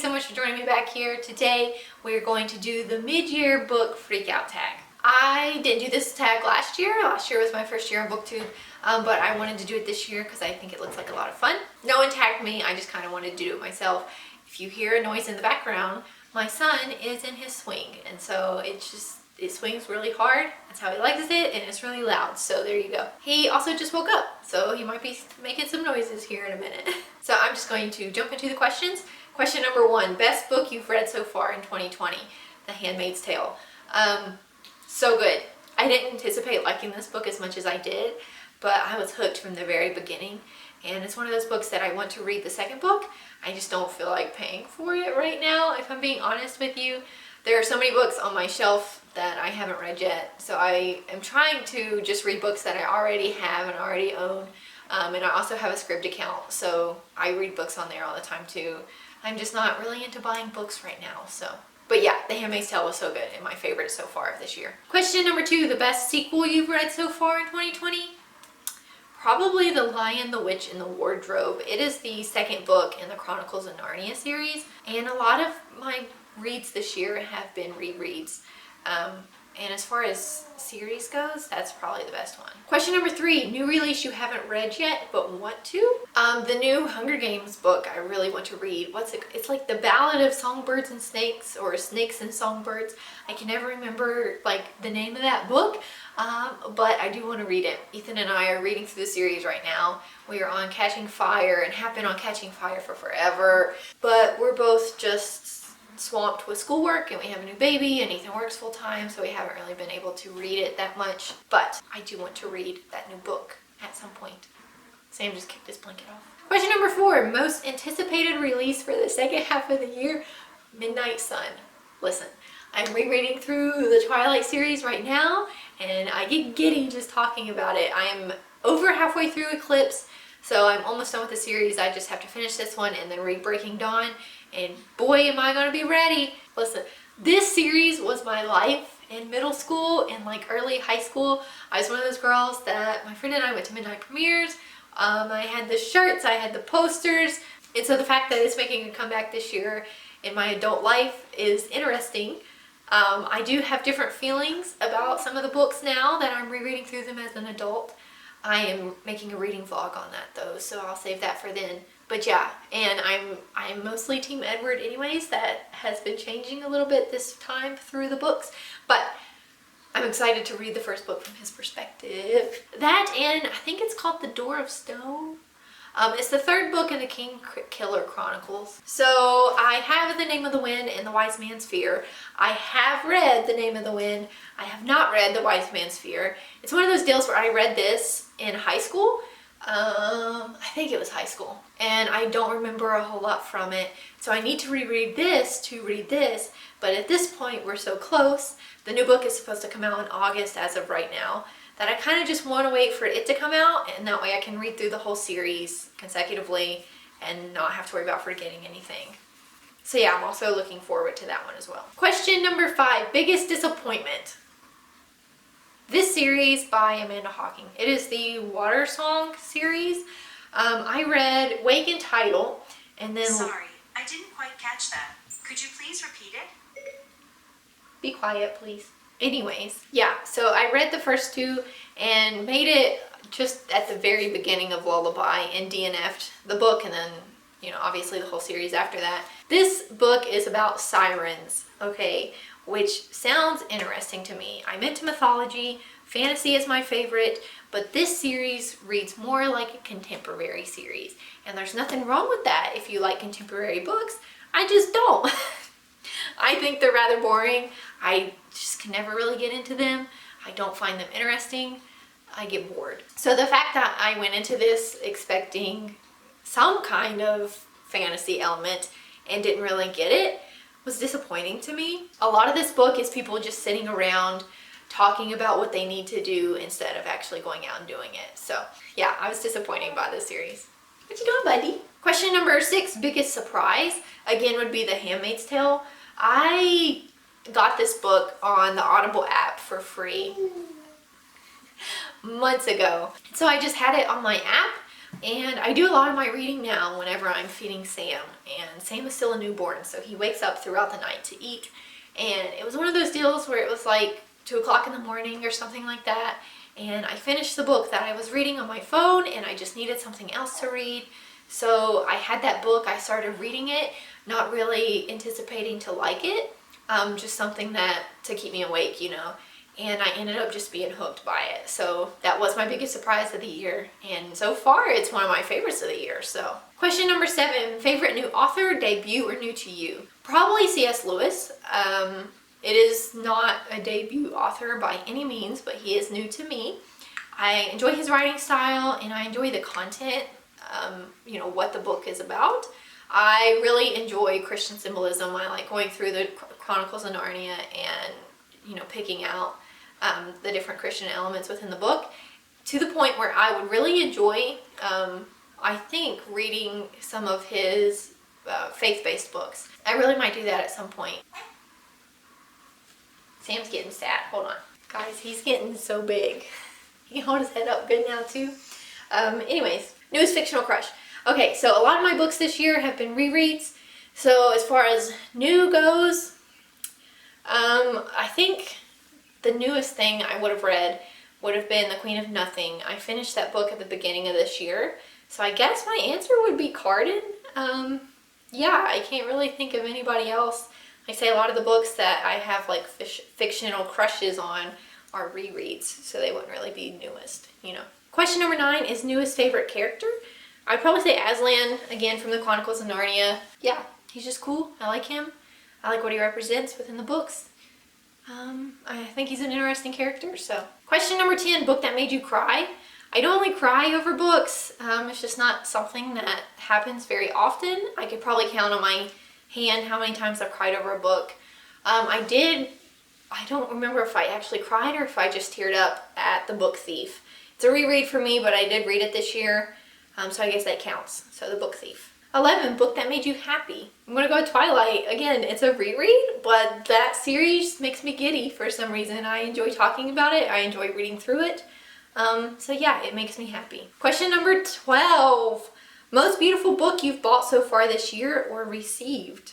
so much for joining me back here. Today we're going to do the mid-year book Freakout tag. I didn't do this tag last year. Last year was my first year on BookTube, but I wanted to do it this year because I think it looks like a lot of fun. No one tagged me, I just kind of wanted to do it myself. If you hear a noise in the background, my son is in his swing, and so it swings really hard. That's how he likes it, and it's really loud, so there you go. He also just woke up, so he might be making some noises here in a minute. So I'm just going to jump into the questions. Question number 1, best book you've read so far in 2020, The Handmaid's Tale. So good. I didn't anticipate liking this book as much as I did, but I was hooked from the very beginning. And it's one of those books that I want to read the second book. I just don't feel like paying for it right now, if I'm being honest with you. There are so many books on my shelf that I haven't read yet, so I am trying to just read books that I already have and already own. And I also have a Scribd account, so I read books on there all the time too. I'm just not really into buying books right now, so. But yeah, The Handmaid's Tale was so good and my favorite so far of this year. Question number 2, the best sequel you've read so far in 2020? Probably The Lion, the Witch, and the Wardrobe. It is the second book in the Chronicles of Narnia series, and a lot of my reads this year have been rereads. And as far as series goes, that's probably the best one. Question number 3, new release you haven't read yet but want to? The new Hunger Games book I really want to read. What's it? It's like The Ballad of Songbirds and Snakes, or Snakes and Songbirds. I can never remember like the name of that book, but I do want to read it. Ethan and I are reading through the series right now. We are on Catching Fire and have been on Catching Fire for forever, but we're both just swamped with schoolwork, and we have a new baby, and Ethan works full time, so we haven't really been able to read it that much. But I do want to read that new book at some point. Sam just kicked his blanket off. Question number 4, most anticipated release for the second half of the year? Midnight Sun. Listen, I'm rereading through the Twilight series right now, and I get giddy just talking about it. I'm over halfway through Eclipse, so I'm almost done with the series. I just have to finish this one and then read Breaking Dawn, and boy am I gonna be ready. Listen, this series was my life in middle school and like early high school. I was one of those girls that my friend and I went to midnight premieres. I had the shirts, I had the posters, and so the fact that it's making a comeback this year in my adult life is interesting. I do have different feelings about some of the books now that I'm rereading through them as an adult. I am making a reading vlog on that though, so I'll save that for then. But yeah, and I'm mostly Team Edward anyways. That has been changing a little bit this time through the books, but I'm excited to read the first book from his perspective. That, and I think it's called The Door of Stone. It's the third book in the King Killer Chronicles. So I have The Name of the Wind and The Wise Man's Fear. I have read The Name of the Wind. I have not read The Wise Man's Fear. It's one of those deals where I read this in high school. I think it was high school, and I don't remember a whole lot from it, so I need to reread this to read this. But at this point, we're so close. The new book is supposed to come out in August as of right now, that I kind of just want to wait for it to come out, and that way I can read through the whole series consecutively and not have to worry about forgetting anything. So yeah, I'm also looking forward to that one as well. Question number 5, biggest disappointment. This series by Amanda Hocking. It is the Water Song series. I read Wake and Tidal, and then... Sorry, I didn't quite catch that. Could you please repeat it? Be quiet, please. Anyways, yeah, so I read the first 2 and made it just at the very beginning of Lullaby and DNF'd the book, and then, you know, obviously the whole series after that. This book is about sirens, okay? Which sounds interesting to me. I'm into mythology, fantasy is my favorite, but this series reads more like a contemporary series. And there's nothing wrong with that if you like contemporary books. I just don't. I think they're rather boring. I just can never really get into them. I don't find them interesting. I get bored. So the fact that I went into this expecting some kind of fantasy element and didn't really get it was disappointing to me. A lot of this book is people just sitting around talking about what they need to do instead of actually going out and doing it. So yeah, I was disappointed by this series. What you doing, buddy? Question number 6, biggest surprise, again, would be The Handmaid's Tale. I got this book on the Audible app for free months ago. So I just had it on my app And I do a lot of my reading now whenever I'm feeding Sam. And Sam is still a newborn, so he wakes up throughout the night to eat. And it was one of those deals where it was like 2 o'clock in the morning or something like that. And I finished the book that I was reading on my phone, and I just needed something else to read. So I had that book, I started reading it, not really anticipating to like it, just something that to keep me awake, you know. And I ended up just being hooked by it. So that was my biggest surprise of the year. And so far, it's one of my favorites of the year. So question number 7, favorite new author, debut, or new to you? Probably C.S. Lewis. It is not a debut author by any means, but he is new to me. I enjoy his writing style, and I enjoy the content, you know, what the book is about. I really enjoy Christian symbolism. I like going through the Chronicles of Narnia and, you know, picking out the different Christian elements within the book, to the point where I would really enjoy, I think, reading some of his faith-based books. I really might do that at some point. Sam's getting sad. Hold on. Guys, he's getting so big. He can hold his head up good now, too. Anyways, newest fictional crush. Okay, so a lot of my books this year have been rereads. So as far as new goes, I think the newest thing I would have read would have been The Queen of Nothing. I finished that book at the beginning of this year. So I guess my answer would be Carden. Yeah, I can't really think of anybody else. I say a lot of the books that I have like fictional crushes on are rereads, so they wouldn't really be newest, you know. Question number 9 is newest favorite character. I'd probably say Aslan, again from the Chronicles of Narnia. Yeah, he's just cool. I like him. I like what he represents within the books. I think he's an interesting character, so. Question number 10, book that made you cry. I don't really cry over books. It's just not something that happens very often. I could probably count on my hand how many times I've cried over a book. I don't remember if I actually cried or if I just teared up at The Book Thief. It's a reread for me, but I did read it this year, so I guess that counts. So The Book Thief. 11, book that made you happy. I'm gonna go with Twilight. Again, it's a reread, but that series makes me giddy for some reason. I enjoy talking about it. I enjoy reading through it. So yeah, it makes me happy. Question number 12. Most beautiful book you've bought so far this year or received?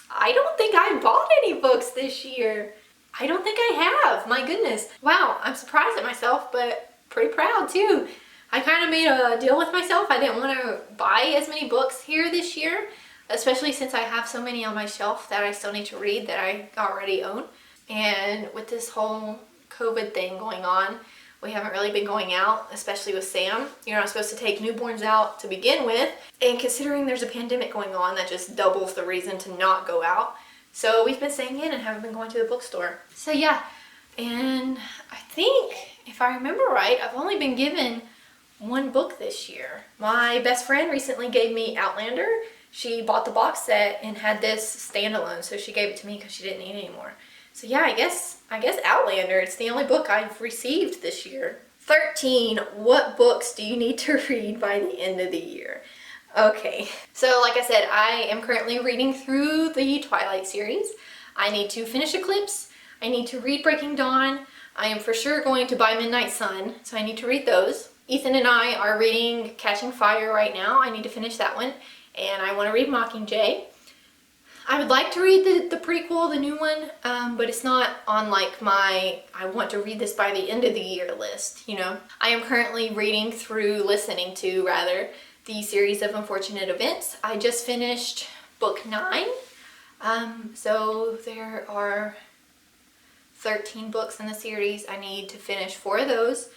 I don't think I bought any books this year. I don't think I have. My goodness. Wow, I'm surprised at myself, but pretty proud too. I kind of made a deal with myself. I didn't want to buy as many books here this year, especially since I have so many on my shelf that I still need to read that I already own. And with this whole COVID thing going on, we haven't really been going out, especially with Sam. You're not supposed to take newborns out to begin with. And considering there's a pandemic going on, that just doubles the reason to not go out. So we've been staying in and haven't been going to the bookstore. So yeah, and I think, if I remember right, I've only been given one book this year. My best friend recently gave me Outlander. She bought the box set and had this standalone, so she gave it to me because she didn't need it anymore. So yeah, I guess Outlander. It's the only book I've received this year. 13, what books do you need to read by the end of the year? Okay, so like I said, I am currently reading through the Twilight series. I need to finish Eclipse. I need to read Breaking Dawn. I am for sure going to buy Midnight Sun, so I need to read those. Ethan and I are reading Catching Fire right now. I need to finish that one. And I want to read Mockingjay. I would like to read the prequel, the new one, but it's not on like my I want to read this by the end of the year list, you know. I am currently listening to the series of Unfortunate Events. I just finished book 9. So there are 13 books in the series. I need to finish 4 of those.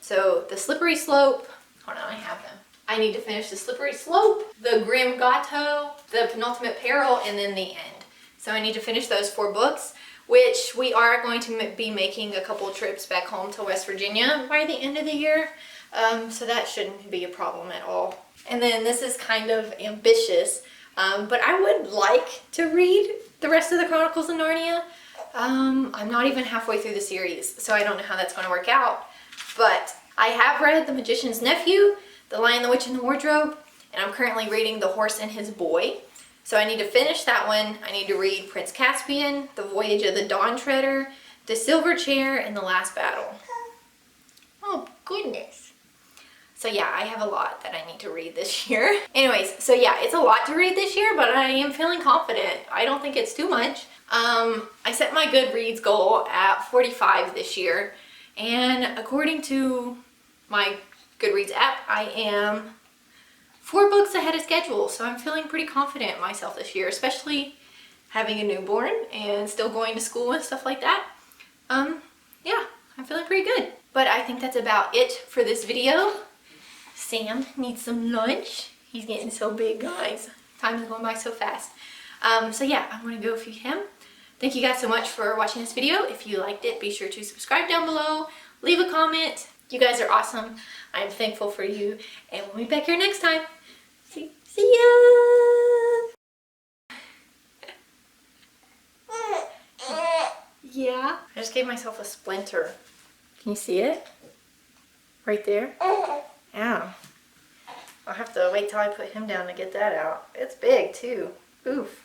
So The Slippery Slope, hold on, I have them. I need to finish The Slippery Slope, The Grim Gato, The Penultimate Peril, and then The End. So I need to finish those 4 books, which we are going to be making a couple trips back home to West Virginia by the end of the year. So that shouldn't be a problem at all. And then this is kind of ambitious, but I would like to read the rest of the Chronicles of Narnia. I'm not even halfway through the series, so I don't know how that's going to work out. But I have read The Magician's Nephew, The Lion, the Witch, and the Wardrobe, and I'm currently reading The Horse and His Boy. So I need to finish that one. I need to read Prince Caspian, The Voyage of the Dawn Treader, The Silver Chair, and The Last Battle. Oh, goodness. So yeah, I have a lot that I need to read this year. Anyways, so yeah, it's a lot to read this year, but I am feeling confident. I don't think it's too much. I set my Goodreads goal at 45 this year, and according to my Goodreads app, I am 4 books ahead of schedule, so I'm feeling pretty confident in myself this year, especially having a newborn and still going to school and stuff like that. Yeah, I'm feeling pretty good. But I think that's about it for this video. Sam needs some lunch. He's getting so big, guys. Time is going by so fast. So yeah, I'm gonna go feed him. Thank you guys so much for watching this video. If you liked it, be sure to subscribe down below, leave a comment. You guys are awesome. I'm thankful for you, and we'll be back here next time. See ya! Yeah. I just gave myself a splinter. Can you see it? Right there? Ow. I'll have to wait till I put him down to get that out. It's big too. Oof.